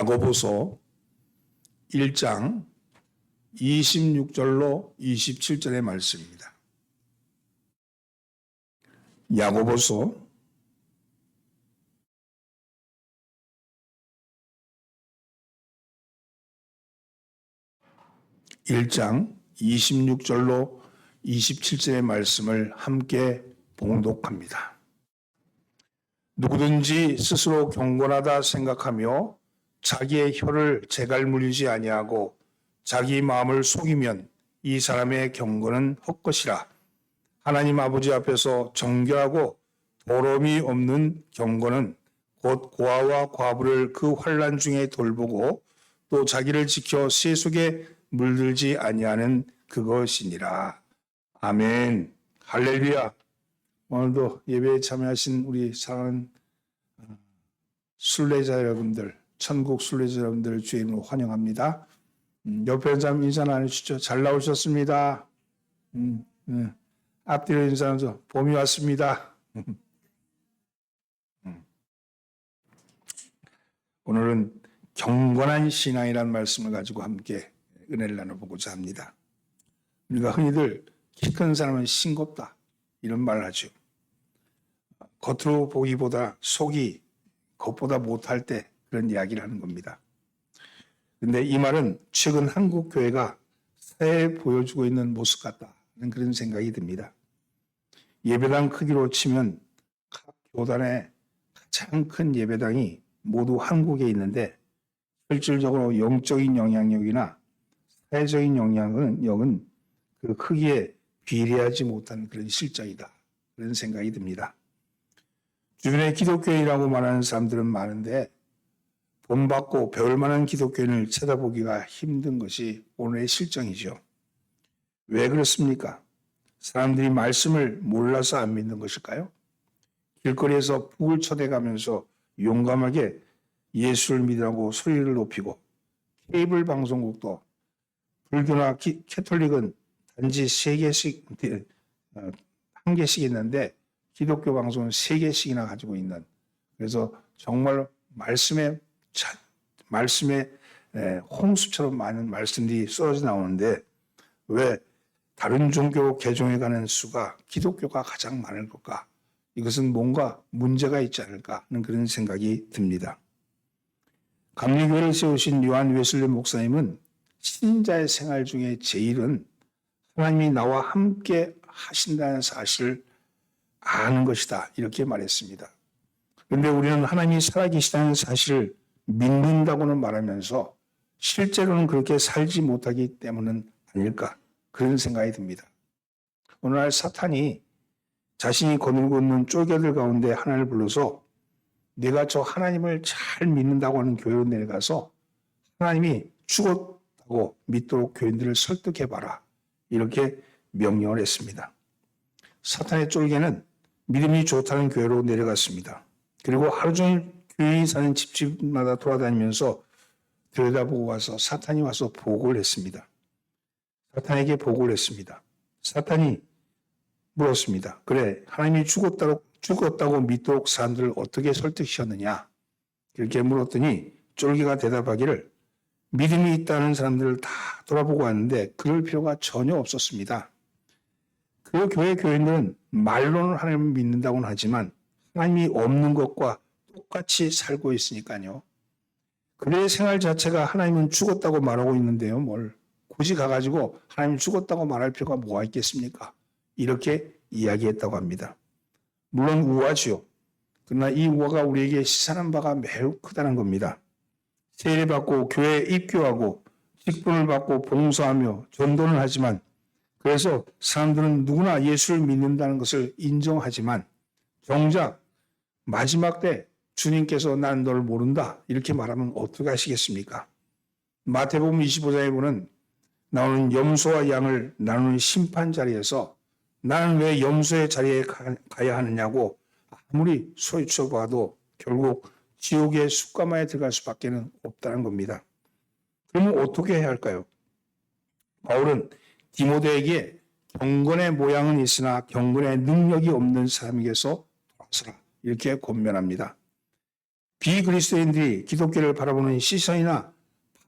야고보서 1장 26절로 27절의 말씀입니다. 야고보서 1장 26절로 27절의 말씀을 함께 봉독합니다. 누구든지 스스로 경건하다 생각하며 자기의 혀를 재갈 물리지 아니하고 자기 마음을 속이면 이 사람의 경건은 헛것이라. 하나님 아버지 앞에서 정결하고 더러움이 없는 경건은 곧 고아와 과부를 그 환난 중에 돌보고 또 자기를 지켜 세속에 물들지 아니하는 그것이니라. 아멘. 할렐루야. 오늘도 예배에 참여하신 우리 사랑하는 순례자 여러분들, 천국 순례자 여러분들 주의 이름으로 환영합니다. 옆에 있는 사람 인사 나누시죠. 잘 나오셨습니다. 앞뒤로 인사하죠. 봄이 왔습니다. 오늘은 경건한 신앙이라는 말씀을 가지고 함께 은혜를 나눠보고자 합니다. 우리가 흔히들 키 큰 사람은 싱겁다 이런 말을 하죠. 겉으로 보기보다 속이 겉보다 못할 때 그런 이야기를 하는 겁니다. 그런데 이 말은 최근 한국 교회가 새해 보여주고 있는 모습 같다는 그런 생각이 듭니다. 예배당 크기로 치면 각 교단의 가장 큰 예배당이 모두 한국에 있는데 실질적으로 영적인 영향력이나 사회적인 영향력은 그 크기에 비례하지 못한 그런 실정이다. 그런 생각이 듭니다. 주변에 기독교인이라고 말하는 사람들은 많은데 본받고 배울 만한 기독교인을 찾아보기가 힘든 것이 오늘의 실정이죠. 왜 그렇습니까? 사람들이 말씀을 몰라서 안 믿는 것일까요? 길거리에서 북을 쳐대가면서 용감하게 예수를 믿으라고 소리를 높이고 케이블 방송국도 불교나 캐톨릭은 단지 3개씩, 1개씩 있는데 기독교 방송은 3개씩이나 가지고 있는, 그래서 정말 말씀에 홍수처럼 많은 말씀들이 쏟아져 나오는데 왜 다른 종교 개종에 가는 수가 기독교가 가장 많을 걸까? 이것은 뭔가 문제가 있지 않을까 하는 그런 생각이 듭니다. 감리교회를 세우신 요한 웨슬리 목사님은 신자의 생활 중에 제일은 하나님이 나와 함께 하신다는 사실을 아는 것이다 이렇게 말했습니다. 그런데 우리는 하나님이 살아계시다는 사실을 믿는다고는 말하면서 실제로는 그렇게 살지 못하기 때문은 아닐까 그런 생각이 듭니다. 오늘날 사탄이 자신이 거느리고 있는 쫄개들 가운데 하나를 불러서 내가 저 하나님을 잘 믿는다고 하는 교회로 내려가서 하나님이 죽었다고 믿도록 교인들을 설득해봐라 이렇게 명령을 했습니다. 사탄의 쫄개는 믿음이 좋다는 교회로 내려갔습니다. 그리고 하루 종일 교인이 사는 집집마다 돌아다니면서 들여다보고 와서 사탄이 와서 보고를 했습니다. 사탄에게 보고를 했습니다. 사탄이 물었습니다. 그래, 하나님이 죽었다고 믿도록 사람들을 어떻게 설득시켰느냐? 이렇게 물었더니 쫄개가 대답하기를 믿음이 있다는 사람들을 다 돌아보고 왔는데 그럴 필요가 전혀 없었습니다. 그 교회 교인들은 말로는 하나님을 믿는다고는 하지만 하나님이 없는 것과 똑같이 살고 있으니까요. 그들의 생활 자체가 하나님은 죽었다고 말하고 있는데요. 뭘 굳이 가가지고 하나님 죽었다고 말할 필요가 뭐가 있겠습니까? 이렇게 이야기했다고 합니다. 물론 우화지요. 그러나 이 우화가 우리에게 시사하는 바가 매우 크다는 겁니다. 세례받고 교회에 입교하고 직분을 받고 봉사하며 전도는 하지만 그래서 사람들은 누구나 예수를 믿는다는 것을 인정하지만 정작 마지막 때 주님께서 난 너를 모른다 이렇게 말하면 어떻게 하시겠습니까? 마태복음 25장에 보면 나오는 염소와 양을 나누는 심판 자리에서 나는 왜 염소의 자리에 가야 하느냐고 아무리 소리쳐봐도 결국 지옥의 숯가마에 들어갈 수밖에 없다는 겁니다. 그러면 어떻게 해야 할까요? 바울은 디모데에게 경건의 모양은 있으나 경건의 능력이 없는 사람에게서 돌아서라 이렇게 권면합니다. 비그리스도인들이 기독교를 바라보는 시선이나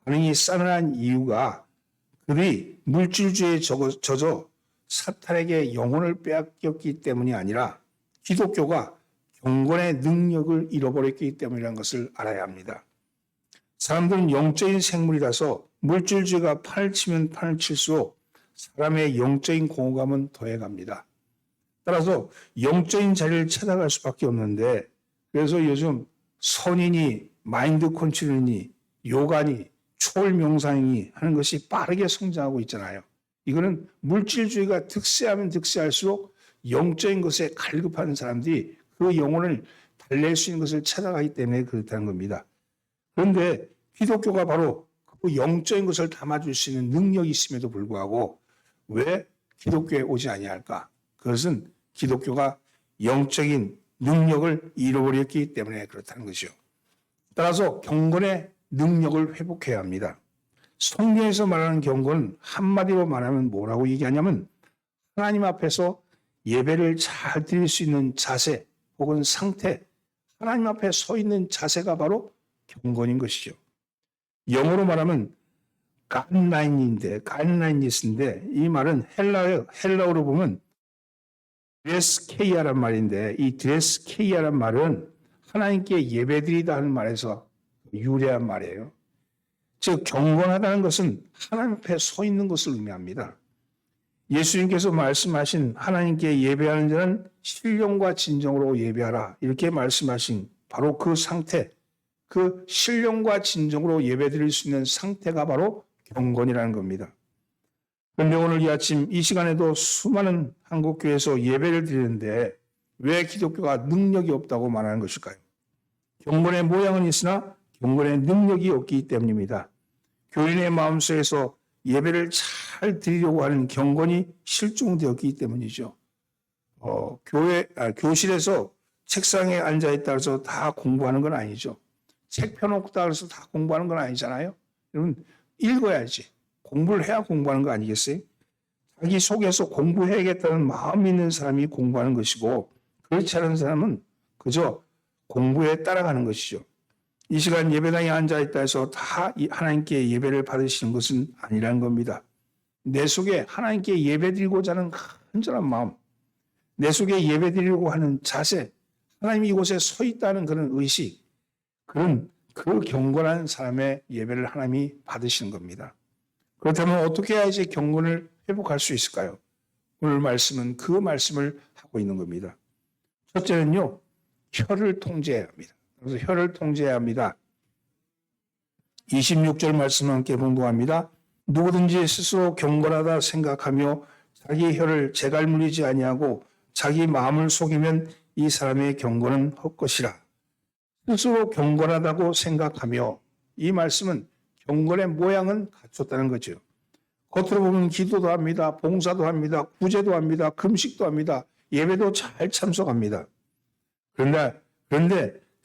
반응이 싸늘한 이유가 그들이 물질주의에 젖어 사탄에게 영혼을 빼앗겼기 때문이 아니라 기독교가 경건의 능력을 잃어버렸기 때문이라는 것을 알아야 합니다. 사람들은 영적인 생물이라서 물질주의가 판을 치면 판을 칠수록 사람의 영적인 공허감은 더해갑니다. 따라서 영적인 자리를 찾아갈 수밖에 없는데, 그래서 요즘 선이니 마인드 컨트롤이니 요가니 초월 명상이 하는 것이 빠르게 성장하고 있잖아요. 이거는 물질주의가 득세하면 득세할수록 영적인 것에 갈급한 사람들이 그 영혼을 달랠 수 있는 것을 찾아가기 때문에 그렇다는 겁니다. 그런데 기독교가 바로 그 영적인 것을 담아줄 수 있는 능력이 있음에도 불구하고 왜 기독교에 오지 아니할까? 그것은 기독교가 영적인 능력을 잃어버렸기 때문에 그렇다는 것이죠. 따라서 경건의 능력을 회복해야 합니다. 성경에서 말하는 경건은 한마디로 말하면 뭐라고 얘기하냐면 하나님 앞에서 예배를 잘 드릴 수 있는 자세 혹은 상태, 하나님 앞에 서 있는 자세가 바로 경건인 것이죠. 영어로 말하면 가인라인인데 이 말은 헬라어로 보면 드레스케이아란 말인데 이 드레스케이아란 말은 하나님께 예배드리다 하는 말에서 유래한 말이에요. 즉 경건하다는 것은 하나님 앞에 서 있는 것을 의미합니다. 예수님께서 말씀하신 하나님께 예배하는 자는 신령과 진정으로 예배하라 이렇게 말씀하신 바로 그 상태, 그 신령과 진정으로 예배드릴 수 있는 상태가 바로 경건이라는 겁니다. 그런데 오늘 이 아침 이 시간에도 수많은 한국교회에서 예배를 드리는데 왜 기독교가 능력이 없다고 말하는 것일까요? 경건의 모양은 있으나 경건의 능력이 없기 때문입니다. 교인의 마음속에서 예배를 잘 드리려고 하는 경건이 실종되었기 때문이죠. 교실에서 책상에 앉아있다 해서 다 공부하는 건 아니죠. 책 펴놓다 해서 다 공부하는 건 아니잖아요. 여러분 읽어야지. 공부를 해야 공부하는 거 아니겠어요? 자기 속에서 공부해야겠다는 마음이 있는 사람이 공부하는 것이고 그렇지 않은 사람은 그저 공부에 따라가는 것이죠. 이 시간 예배당에 앉아있다 해서 다 하나님께 예배를 받으시는 것은 아니라는 겁니다. 내 속에 하나님께 예배드리고자 하는 간절한 마음, 내 속에 예배드리려고 하는 자세, 하나님이 이곳에 서 있다는 그런 의식, 그 경건한 사람의 예배를 하나님이 받으시는 겁니다. 그렇다면 어떻게 해야지 경건을 회복할 수 있을까요? 오늘 말씀은 그 말씀을 하고 있는 겁니다. 첫째는요, 혀를 통제해야 합니다. 그래서 혀를 통제해야 합니다. 26절 말씀을 함께 봉독합니다. 누구든지 스스로 경건하다 생각하며 자기 혀를 재갈물리지 아니하고 자기 마음을 속이면 이 사람의 경건은 헛것이라. 스스로 경건하다고 생각하며 이 말씀은 경건의 모양은 갖췄다는 거죠. 겉으로 보면 기도도 합니다. 봉사도 합니다. 구제도 합니다. 금식도 합니다. 예배도 잘 참석합니다. 그런데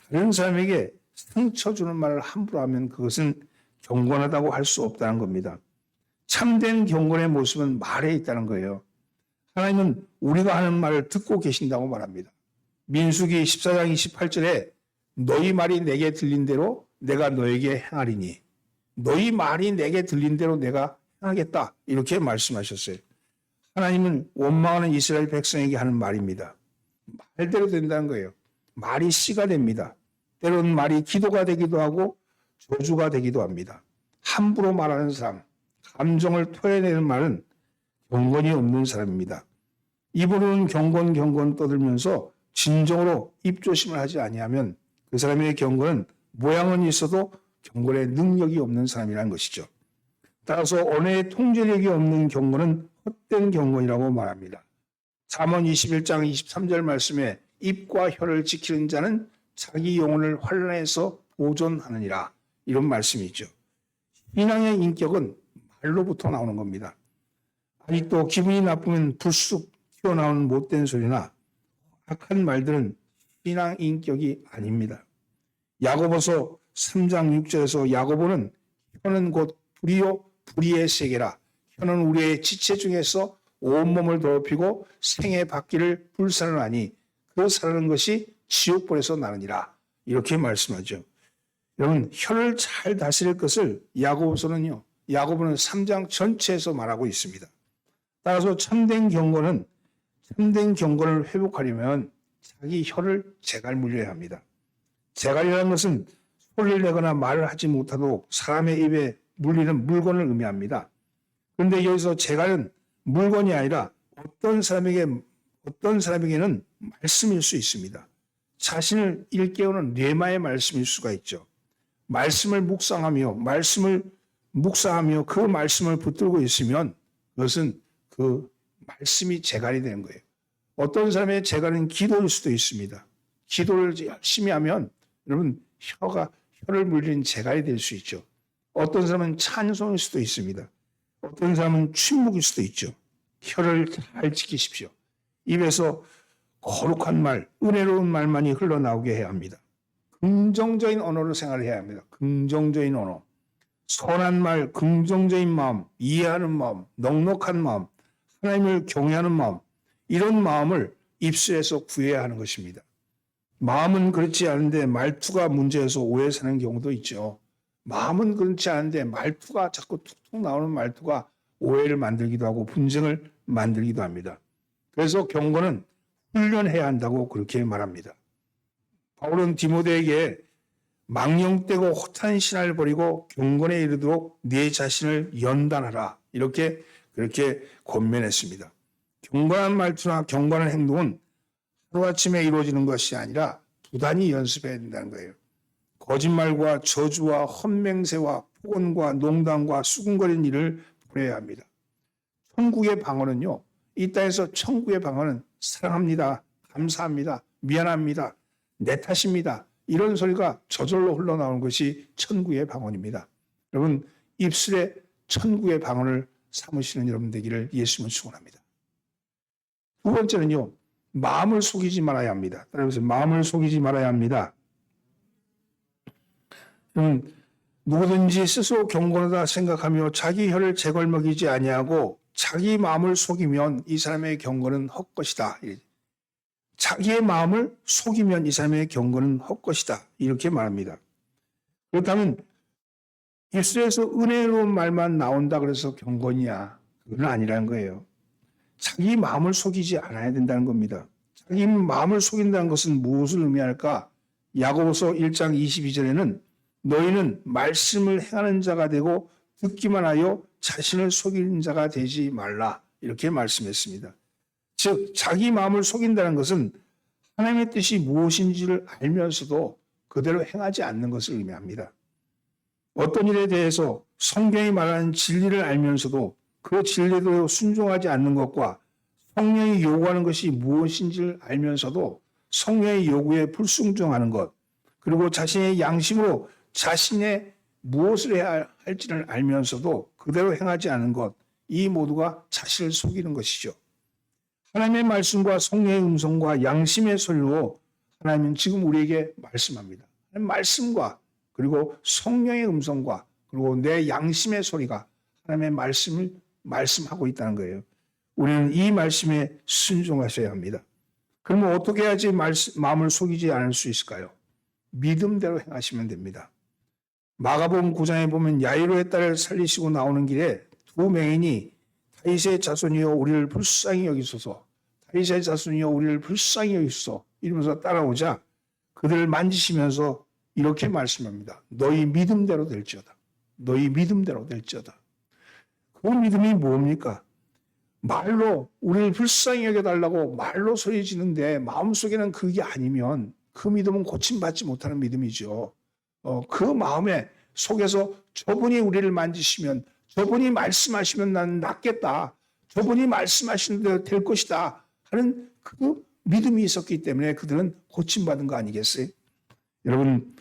다른 사람에게 상처 주는 말을 함부로 하면 그것은 경건하다고 할 수 없다는 겁니다. 참된 경건의 모습은 말에 있다는 거예요. 하나님은 우리가 하는 말을 듣고 계신다고 말합니다. 민수기 14장 28절에 너희 말이 내게 들린 대로 내가 너에게 행하리니 너희 말이 내게 들린 대로 내가 행하겠다 이렇게 말씀하셨어요. 하나님은 원망하는 이스라엘 백성에게 하는 말입니다. 말대로 된다는 거예요. 말이 씨가 됩니다. 때로는 말이 기도가 되기도 하고 저주가 되기도 합니다. 함부로 말하는 사람, 감정을 토해내는 말은 경건이 없는 사람입니다. 입으로는 경건 떠들면서 진정으로 입조심을 하지 아니하면 그 사람의 경건은 모양은 있어도 경건의 능력이 없는 사람이라는 것이죠. 따라서 언어의 통제력이 없는 경건은 헛된 경건이라고 말합니다. 잠언 21장 23절 말씀에 입과 혀를 지키는 자는 자기 영혼을 환난에서 보존하느니라 이런 말씀이죠. 신앙의 인격은 말로부터 나오는 겁니다. 아직도 기분이 나쁘면 불쑥 튀어나오는 못된 소리나 악한 말들은 신앙 인격이 아닙니다. 야고보서 3장 6절에서 야고보는 혀는 곧 불이요 불의의 세계라. 혀는 우리의 지체 중에서 온몸을 더럽히고 생에 받기를 불사르나니 그 사르는 것이 지옥불에서 나느니라. 이렇게 말씀하죠. 여러분, 혀를 잘 다스릴 것을 야고보는 3장 전체에서 말하고 있습니다. 따라서 참된 경건을 회복하려면 자기 혀를 제갈물려야 합니다. 제갈이라는 것은 소리를 내거나 말을 하지 못하도록 사람의 입에 물리는 물건을 의미합니다. 그런데 여기서 제갈은 물건이 아니라 어떤 사람에게는 말씀일 수 있습니다. 자신을 일깨우는 뇌마의 말씀일 수가 있죠. 말씀을 묵상하며 그 말씀을 붙들고 있으면 그것은 그 말씀이 제갈이 되는 거예요. 어떤 사람의 제갈은 기도일 수도 있습니다. 기도를 열심히 하면 여러분 혀를 물리는 제갈이 될 수 있죠. 어떤 사람은 찬송일 수도 있습니다. 어떤 사람은 침묵일 수도 있죠. 혀를 잘 지키십시오. 입에서 거룩한 말, 은혜로운 말만이 흘러나오게 해야 합니다. 긍정적인 언어로 생활해야 합니다. 긍정적인 언어. 선한 말, 긍정적인 마음, 이해하는 마음, 넉넉한 마음, 하나님을 경외하는 마음, 이런 마음을 입술에서 구해야 하는 것입니다. 마음은 그렇지 않은데 말투가 문제여서 오해 사는 경우도 있죠. 마음은 그렇지 않은데 말투가 자꾸 툭툭 나오는 말투가 오해를 만들기도 하고 분쟁을 만들기도 합니다. 그래서 경건은 훈련해야 한다고 그렇게 말합니다. 바울은 디모데에게 망령되고 허탄 신화를 버리고 경건에 이르도록 네 자신을 연단하라. 그렇게 권면했습니다. 경건한 말투나 경건한 행동은 하루아침에 이루어지는 것이 아니라 부단히 연습해야 된다는 거예요. 거짓말과 저주와 헛맹세와 폭언과 농담과 수군거리는 일을 버려야 합니다. 천국의 방언은요. 이 땅에서 천국의 방언은 사랑합니다. 감사합니다. 미안합니다. 내 탓입니다. 이런 소리가 저절로 흘러나오는 것이 천국의 방언입니다. 여러분 입술에 천국의 방언을 삼으시는 여러분 되기를 예수님은 축원합니다. 두 번째는요. 마음을 속이지 말아야 합니다. 따라서 마음을 속이지 말아야 합니다. 누구든지 스스로 경건하다 생각하며 자기 혀를 재걸먹이지 아니하고 자기 마음을 속이면 이 사람의 경건은 헛것이다. 자기의 마음을 속이면 이 사람의 경건은 헛것이다. 이렇게 말합니다. 그렇다면 입술에서 은혜로운 말만 나온다 그래서 경건이야. 그건 아니라는 거예요. 자기 마음을 속이지 않아야 된다는 겁니다. 자기 마음을 속인다는 것은 무엇을 의미할까? 야고보서 1장 22절에는 너희는 말씀을 행하는 자가 되고 듣기만 하여 자신을 속이는 자가 되지 말라. 이렇게 말씀했습니다. 즉 자기 마음을 속인다는 것은 하나님의 뜻이 무엇인지를 알면서도 그대로 행하지 않는 것을 의미합니다. 어떤 일에 대해서 성경이 말하는 진리를 알면서도 그 진리대로 순종하지 않는 것과 성령이 요구하는 것이 무엇인지를 알면서도 성령의 요구에 불순종하는 것, 그리고 자신의 양심으로 자신의 무엇을 해야 할지를 알면서도 그대로 행하지 않는 것, 이 모두가 자신을 속이는 것이죠. 하나님의 말씀과 성령의 음성과 양심의 소리로 하나님은 지금 우리에게 말씀합니다. 말씀과 그리고 성령의 음성과 그리고 내 양심의 소리가 하나님의 말씀을 말씀하고 있다는 거예요. 우리는 이 말씀에 순종하셔야 합니다. 그러면 어떻게 해야지 마음을 속이지 않을 수 있을까요? 믿음대로 행하시면 됩니다. 마가복음 9장에 보면 야이로의 딸을 살리시고 나오는 길에 두 맹인이 다윗의 자손이여 우리를 불쌍히 여기소서, 다윗의 자손이여 우리를 불쌍히 여기소서 이러면서 따라오자 그들을 만지시면서 이렇게 말씀합니다. 너희 믿음대로 될지어다. 너희 믿음대로 될지어다. 그 믿음이 뭡니까? 말로 우리를 불쌍히 여겨달라고 말로 소리 지는데 마음속에는 그게 아니면 그 믿음은 고침받지 못하는 믿음이죠. 그 마음에 속에서 저분이 우리를 만지시면, 저분이 말씀하시면 나는 낫겠다, 저분이 말씀하시는 대로 될 것이다 하는 그 믿음이 있었기 때문에 그들은 고침받은 거 아니겠어요? 여러분,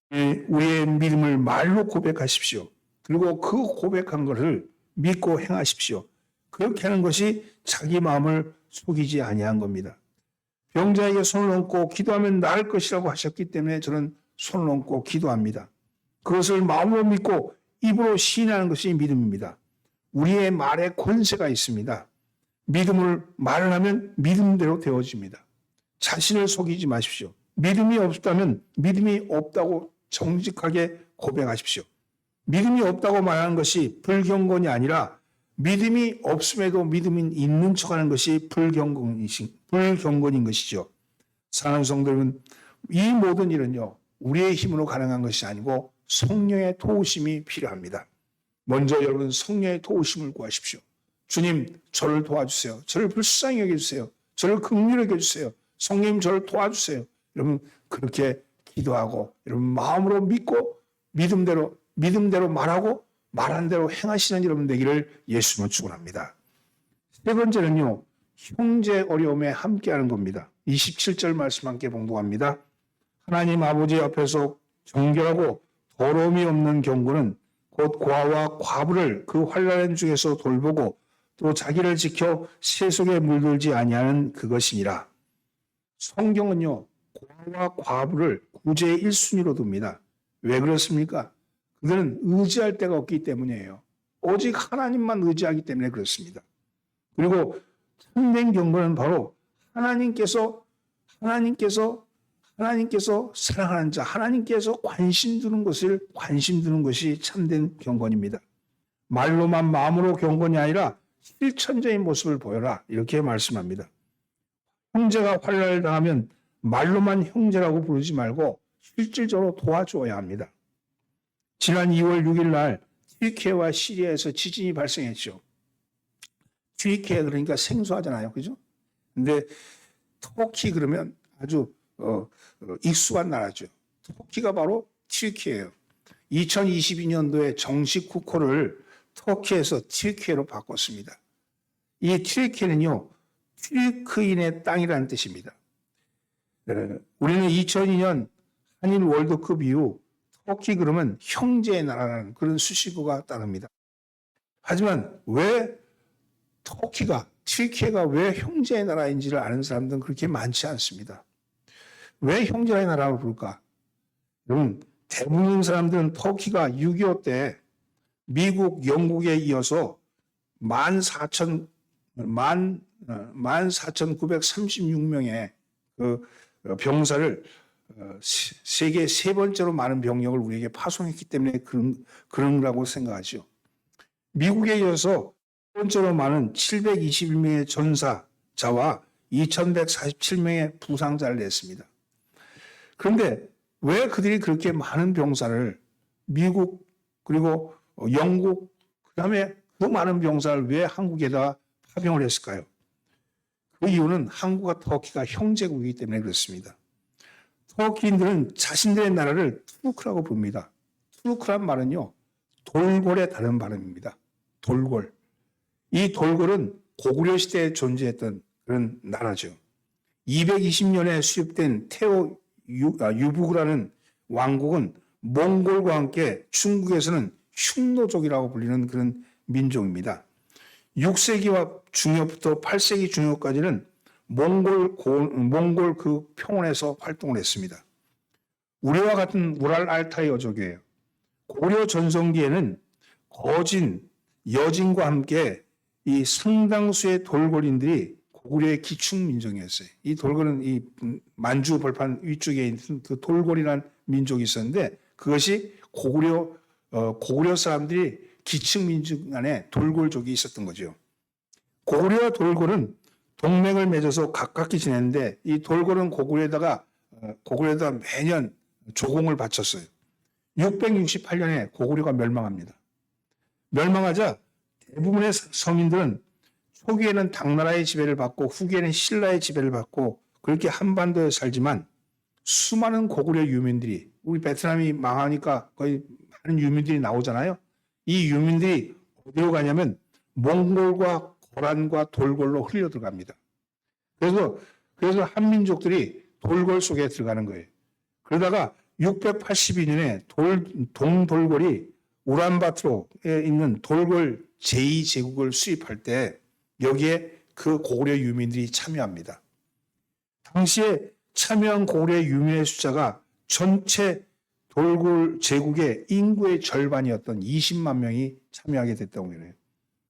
우리의 믿음을 말로 고백하십시오. 그리고 그 고백한 것을 믿고 행하십시오. 그렇게 하는 것이 자기 마음을 속이지 아니한 겁니다. 병자에게 손을 얹고 기도하면 나을 것이라고 하셨기 때문에 저는 손을 얹고 기도합니다. 그것을 마음으로 믿고 입으로 시인하는 것이 믿음입니다. 우리의 말에 권세가 있습니다. 믿음을 말을 하면 믿음대로 되어집니다. 자신을 속이지 마십시오. 믿음이 없다면 믿음이 없다고 정직하게 고백하십시오. 믿음이 없다고 말하는 것이 불경건이 아니라 믿음이 없음에도 믿음이 있는 척하는 것이 불경건인 것이죠. 사랑하는 성도 여러분, 이 모든 일은요, 우리의 힘으로 가능한 것이 아니고 성령의 도우심이 필요합니다. 먼저 여러분 성령의 도우심을 구하십시오. 주님, 저를 도와주세요. 저를 불쌍히 여겨주세요. 저를 긍휼히 여겨주세요. 성령님, 저를 도와주세요. 여러분 그렇게 기도하고 여러분 마음으로 믿고 믿음대로 말하고 말한 대로 행하시는 여러분 되기를 예수님은 축원합니다. 세 번째는요, 형제 어려움에 함께하는 겁니다. 27절 말씀 함께 봉독합니다. 하나님 아버지 앞에서 정결하고 더러움이 없는 경고는 곧 고아와 과부를 그 환난 중에서 돌보고 또 자기를 지켜 세속에 물들지 아니하는 그것이니라. 성경은요, 고아와 과부를 구제의 1순위로 둡니다. 왜 그렇습니까? 그들은 의지할 데가 없기 때문이에요. 오직 하나님만 의지하기 때문에 그렇습니다. 그리고 참된 경건은 바로 하나님께서 사랑하는 자, 하나님께서 관심 두는 것이 참된 경건입니다. 말로만 마음으로 경건이 아니라 실천적인 모습을 보여라, 이렇게 말씀합니다. 형제가 환난을 당하면 말로만 형제라고 부르지 말고 실질적으로 도와줘야 합니다. 지난 2월 6일 날 튀르키예와 시리아에서 지진이 발생했죠. 튀르키예 그러니까 생소하잖아요, 그죠? 근데 터키 그러면 아주 익숙한 나라죠. 터키가 바로 튀르키예예요. 2022년도에 정식 국호를 터키에서 튀르키예로 바꿨습니다. 이 튀르키예는요, 튀르크인의 땅이라는 뜻입니다. 우리는 2002년 한일 월드컵 이후 터키 그러면 형제의 나라라는 그런 수식어가 따릅니다. 하지만 왜 튀르키예가 왜 형제의 나라인지를 아는 사람들은 그렇게 많지 않습니다. 왜 형제의 나라로 부를까? 여러분, 대부분 사람들은 터키가 6.25 때 미국, 영국에 이어서 14,936명의 그 병사를 세계 세 번째로 많은 병력을 우리에게 파송했기 때문에 그런라고 생각하죠. 미국에 이어서 세 번째로 많은 721명의 전사자와 2,147명의 부상자를 냈습니다. 그런데 왜 그들이 그렇게 많은 병사를 미국 그리고 영국 그다음에 그 많은 병사를 왜 한국에다 파병을 했을까요? 그 이유는 한국과 터키가 형제국이기 때문에 그렇습니다. 터키인들은 자신들의 나라를 투르크라고 부릅니다. 투르크란 말은요, 돌골의 다른 발음입니다. 돌골. 이 돌골은 고구려 시대에 존재했던 그런 나라죠. 220년에 수립된 태오 유부구라는 왕국은 몽골과 함께 중국에서는 흉노족이라고 불리는 그런 민족입니다. 6세기와 중엽부터 8세기 중엽까지는 몽골 그 평원에서 활동을 했습니다. 우리와 같은 우랄 알타이 어족이에요. 고려 전성기에는 거진, 여진과 함께 이 상당수의 돌고인들이 고구려의 기축 민족이었어요. 이 돌고는 이 만주 벌판 위쪽에 있는 그 돌고이라는 민족이 있었는데 그것이 고구려 사람들이 기축 민족 안에 돌골족이 있었던 거죠. 고구려와 돌골은 동맹을 맺어서 가깝게 지냈는데 이 돌골은 고구려에다가 매년 조공을 바쳤어요. 668년에 고구려가 멸망합니다. 멸망하자 대부분의 성인들은 초기에는 당나라의 지배를 받고 후기에는 신라의 지배를 받고 그렇게 한반도에 살지만 수많은 고구려 유민들이 우리 베트남이 망하니까 거의 많은 유민들이 나오잖아요. 이 유민들이 어디로 가냐면 몽골과 고란과 돌골로 흘려 들어갑니다. 그래서 한민족들이 돌골 속에 들어가는 거예요. 그러다가 682년에 동돌골이 우란바토르에 있는 돌골 제2제국을 수립할 때 여기에 그 고구려 유민들이 참여합니다. 당시에 참여한 고구려 유민의 숫자가 전체 돌골 제국의 인구의 절반이었던 20만 명이 참여하게 됐다고 그래요.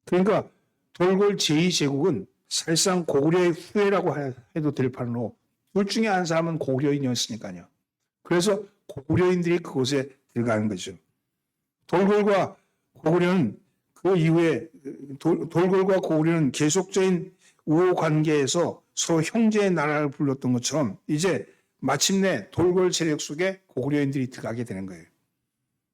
그러니까 돌골 제2제국은 사실상 고구려의 후예라고 해도 될 판으로 둘 중에 한 사람은 고구려인이었으니까요. 그래서 고구려인들이 그곳에 들어가는 거죠. 돌궐과 고구려는 그 이후에 돌궐과 고구려는 계속적인 우호 관계에서 서로 형제의 나라를 불렀던 것처럼 이제 마침내 돌궐 세력 속에 고구려인들이 들어가게 되는 거예요.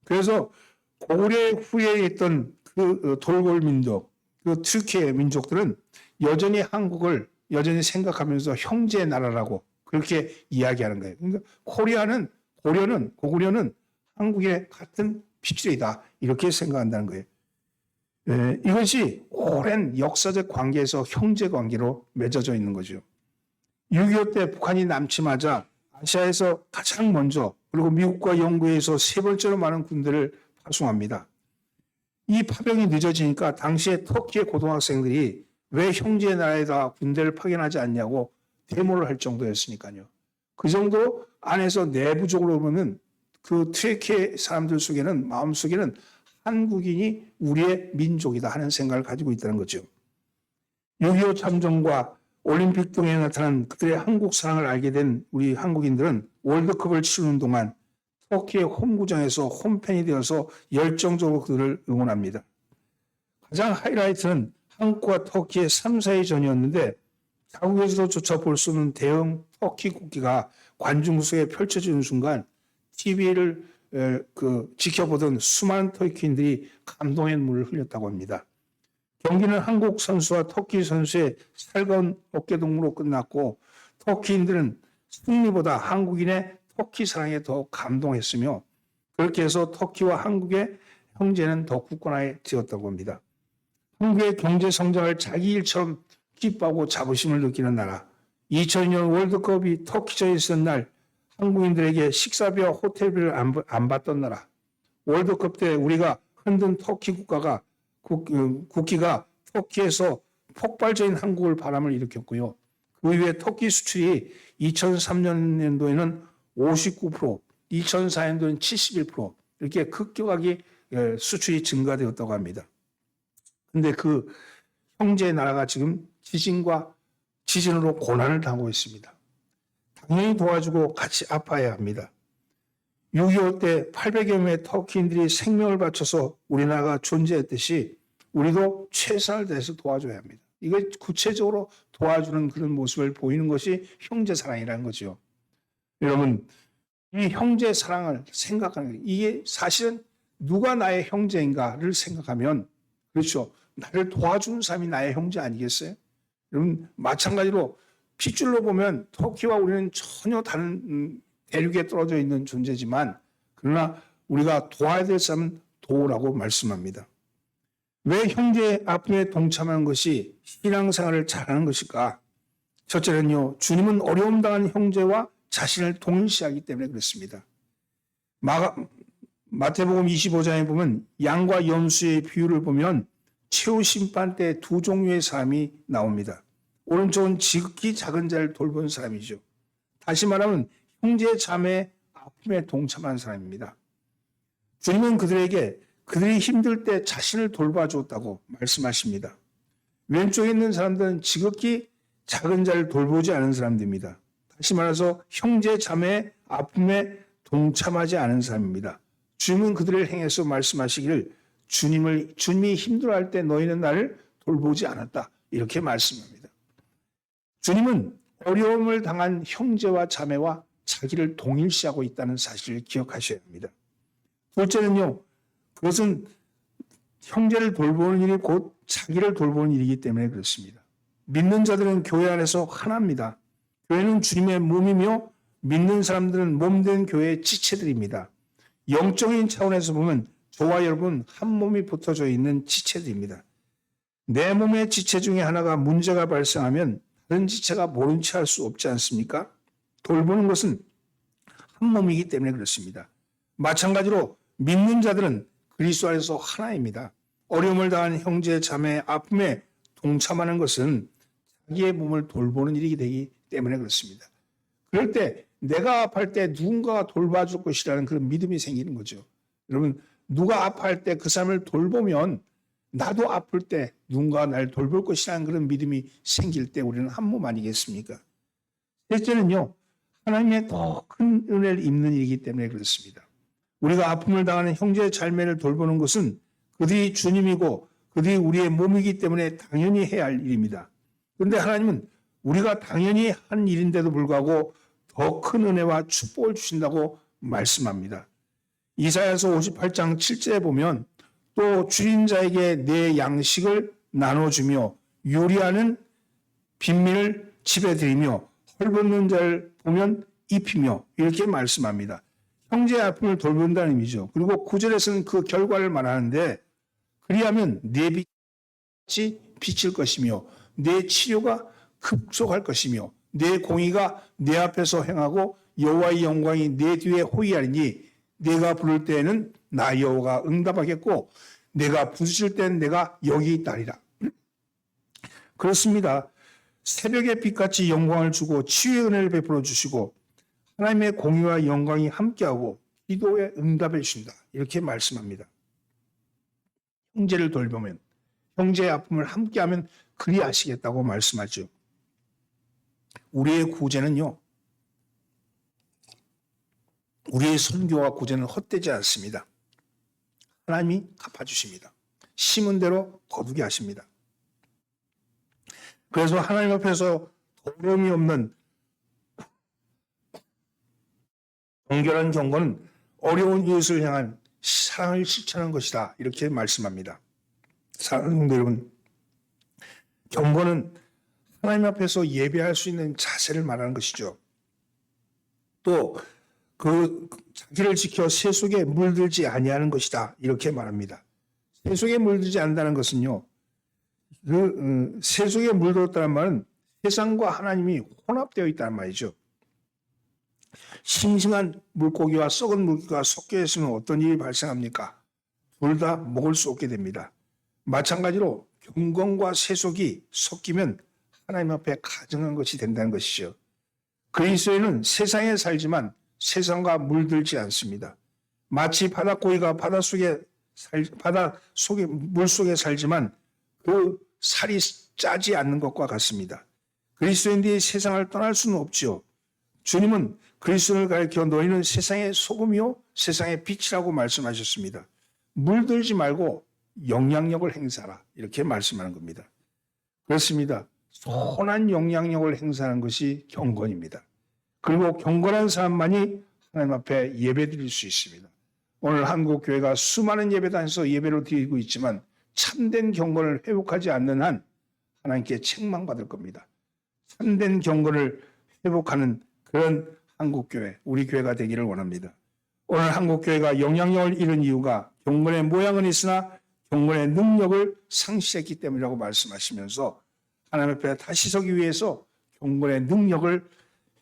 그래서 고구려 후에 있던 그 돌궐 민족, 그 튀르키예 민족들은 여전히 한국을 여전히 생각하면서 형제의 나라라고 그렇게 이야기하는 거예요. 그러니까 고구려는 한국의 같은 핏줄이다 이렇게 생각한다는 거예요. 이것이 오랜 역사적 관계에서 형제 관계로 맺어져 있는 거죠. 6.25 때 북한이 남침하자 아시아에서 가장 먼저 그리고 미국과 영국에서 세 번째로 많은 군대를 파송합니다. 이 파병이 늦어지니까 당시에 터키의 고등학생들이 왜 형제 나라에다 군대를 파견하지 않냐고 데모를 할 정도였으니까요. 그 정도 안에서 내부적으로 보면 그 튀르키예 사람들 속에는 마음속에는 한국인이 우리의 민족이다 하는 생각을 가지고 있다는 거죠. 6.25 참전과 올림픽 등에 나타난 그들의 한국 사랑을 알게 된 우리 한국인들은 월드컵을 치르는 동안 터키의 홈구장에서 홈팬이 되어서 열정적으로 그들을 응원합니다. 가장 하이라이트는 한국과 터키의 3, 4회전이었는데 자국에서조차 볼 수 없는 대형 터키 국기가 관중석에 펼쳐지는 순간 TV를 지켜보던 수많은 터키인들이 감동의 눈물을 흘렸다고 합니다. 경기는 한국 선수와 터키 선수의 살가운 어깨동무로 끝났고 터키인들은 승리보다 한국인의 터키 사랑에 더 감동했으며 그렇게 해서 터키와 한국의 형제는 더 굳건해지었다고 합니다. 한국의 경제 성장을 자기 일처럼 기뻐하고 자부심을 느끼는 나라. 2002년 월드컵이 터키전에 있었던 날 한국인들에게 식사비와 호텔비를 안 받던 나라. 월드컵 때 우리가 흔든 터키 국기가 터키에서 폭발적인 한국을 바람을 일으켰고요. 그 이후에 터키 수출이 2003년도에는 59%, 2004년도에는 71% 이렇게 급격하게 수출이 증가되었다고 합니다. 그런데 그 형제 나라가 지금 지진으로 고난을 당하고 있습니다. 당연히 도와주고 같이 아파야 합니다. 6.25 때 800여 명의 터키인들이 생명을 바쳐서 우리나라가 존재했듯이 우리도 최선을 다해서 도와줘야 합니다. 이거 구체적으로 도와주는 그런 모습을 보이는 것이 형제 사랑이라는 거죠. 여러분, 이 형제 사랑을 생각하는 게 이게 사실은 누가 나의 형제인가를 생각하면 그렇죠. 나를 도와주는 사람이 나의 형제 아니겠어요? 여러분 마찬가지로 핏줄로 보면 터키와 우리는 전혀 다른 대륙에 떨어져 있는 존재지만 그러나 우리가 도와야 될 사람은 도우라고 말씀합니다. 왜 형제의 아픔에 동참하는 것이 신앙생활을 잘하는 것일까? 첫째는요. 주님은 어려움 당한 형제와 자신을 동일시하기 때문에 그렇습니다. 마태복음 25장에 보면 양과 염소의 비유를 보면 최후 심판 때 두 종류의 사람이 나옵니다. 오른쪽은 지극히 작은 자를 돌보는 사람이죠. 다시 말하면 형제 자매의 아픔에 동참한 사람입니다. 주님은 그들에게 그들이 힘들 때 자신을 돌봐주었다고 말씀하십니다. 왼쪽에 있는 사람들은 지극히 작은 자를 돌보지 않은 사람들입니다. 다시 말해서 형제 자매의 아픔에 동참하지 않은 사람입니다. 주님은 그들을 향해서 말씀하시기를 주님이 힘들어할 때 너희는 나를 돌보지 않았다. 이렇게 말씀합니다. 주님은 어려움을 당한 형제와 자매와 자기를 동일시하고 있다는 사실을 기억하셔야 합니다. 둘째는요. 그것은 형제를 돌보는 일이 곧 자기를 돌보는 일이기 때문에 그렇습니다. 믿는 자들은 교회 안에서 하나입니다. 교회는 주님의 몸이며 믿는 사람들은 몸된 교회의 지체들입니다. 영적인 차원에서 보면 저와 여러분 한 몸이 붙어져 있는 지체들입니다. 내 몸의 지체 중에 하나가 문제가 발생하면 다른 지체가 모른 채 할 수 없지 않습니까? 돌보는 것은 한 몸이기 때문에 그렇습니다. 마찬가지로 믿는 자들은 그리스도 안에서 하나입니다. 어려움을 당한 형제 자매의 아픔에 동참하는 것은 자기의 몸을 돌보는 일이 되기 때문에 그렇습니다. 그럴 때 내가 아파할 때 누군가가 돌봐줄 것이라는 그런 믿음이 생기는 거죠. 여러분 누가 아파할 때 그 사람을 돌보면 나도 아플 때 누군가 나를 돌볼 것이라는 그런 믿음이 생길 때 우리는 한 몸 아니겠습니까? 셋째는요, 하나님의 더 큰 은혜를 입는 일이기 때문에 그렇습니다. 우리가 아픔을 당하는 형제의 잘매를 돌보는 것은 그들이 주님이고 그들이 우리의 몸이기 때문에 당연히 해야 할 일입니다. 그런데 하나님은 우리가 당연히 한 일인데도 불구하고 더 큰 은혜와 축복을 주신다고 말씀합니다. 이사야서 58장 7절에 보면 또 줄인 자에게 내 양식을 나눠주며 요리하는 빈민을 집에 들이며 헐벗는 자를 보면 입히며 이렇게 말씀합니다. 형제의 아픔을 돌본다는 의미죠. 그리고 9절에서는 그 결과를 말하는데 그리하면 내 빛이 비칠 것이며 내 치료가 급속할 것이며 내 공의가 내 앞에서 행하고 여호와의 영광이 내 뒤에 호위하리니 내가 부를 때에는 나 여호와가 응답하겠고 내가 부르실 때는 내가 여기 있다리라. 그렇습니다. 새벽의 빛같이 영광을 주고 치유의 은혜를 베풀어 주시고 하나님의 공의와 영광이 함께하고 기도에 응답해 주신다. 이렇게 말씀합니다. 형제를 돌보면 형제의 아픔을 함께하면 그리하시겠다고 말씀하죠. 우리의 구제는요. 우리의 선교와 구제는 헛되지 않습니다. 하나님이 갚아주십니다. 심은 대로 거두게 하십니다. 그래서 하나님 앞에서 더러움이 없는 정결한 경건은 어려운 이웃을 향한 사랑을 실천하는 것이다. 이렇게 말씀합니다. 사랑하는 성도 여러분, 경건은 하나님 앞에서 예배할 수 있는 자세를 말하는 것이죠. 또 그 자기를 지켜 새 속에 물들지 아니하는 것이다. 이렇게 말합니다. 새 속에 물들지 않는다는 것은요. 새 속에 물들었다는 말은 세상과 하나님이 혼합되어 있다는 말이죠. 싱싱한 물고기와 썩은 물고기가 섞여 있으면 어떤 일이 발생합니까? 둘 다 먹을 수 없게 됩니다. 마찬가지로 경건과 세속이 섞이면 하나님 앞에 가증한 것이 된다는 것이죠. 그리스도인은 세상에 살지만 세상과 물들지 않습니다. 마치 바닷고기가 물속에 살지만 그 살이 짜지 않는 것과 같습니다. 그리스도인들이 세상을 떠날 수는 없죠. 주님은 그리스도를 가리켜 너희는 세상의 소금이요 세상의 빛이라고 말씀하셨습니다. 물들지 말고 영향력을 행사하라 이렇게 말씀하는 겁니다. 그렇습니다. 선한 영향력을 행사하는 것이 경건입니다. 그리고 경건한 사람만이 하나님 앞에 예배드릴 수 있습니다. 오늘 한국교회가 수많은 예배단에서 예배를 드리고 있지만 참된 경건을 회복하지 않는 한 하나님께 책망받을 겁니다. 참된 경건을 회복하는 그런 한국교회, 우리 교회가 되기를 원합니다. 오늘 한국교회가 영향력을 잃은 이유가 경건의 모양은 있으나 경건의 능력을 상실했기 때문이라고 말씀하시면서 하나님 앞에 다시 서기 위해서 경건의 능력을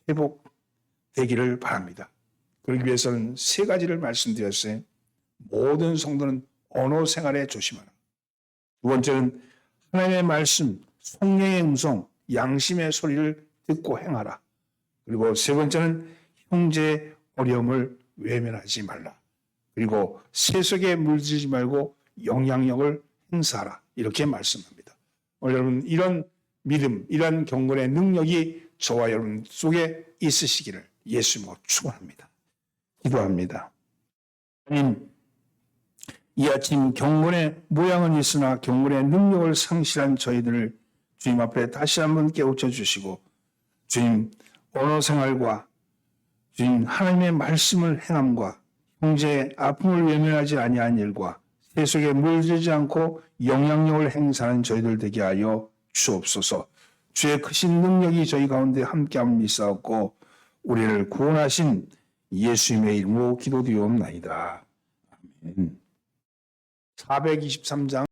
회복되기를 바랍니다. 그러기 위해서는 세 가지를 말씀드렸어요. 모든 성도는 언어 생활에 조심하라. 두 번째는 하나님의 말씀, 성령의 음성, 양심의 소리를 듣고 행하라. 그리고 세 번째는 형제의 어려움을 외면하지 말라. 그리고 세속에 물들지 말고 영향력을 행사하라. 이렇게 말씀합니다. 여러분 이런 믿음, 이런 경건의 능력이 저와 여러분 속에 있으시기를 예수님으로 축원합니다. 기도합니다. 하나님, 이 아침 경건의 모양은 있으나 경건의 능력을 상실한 저희들을 주님 앞에 다시 한번 깨우쳐 주시고 주님 언어 생활과 주님 하나님의 말씀을 행함과 형제의 아픔을 외면하지 아니한 일과 세속에 물들지 않고 영향력을 행사하는 저희들 되게 하여 주옵소서. 주의 크신 능력이 저희 가운데 함께함을 믿사옵고 우리를 구원하신 예수님의 이름으로 기도드리옵나이다. 아멘. 423장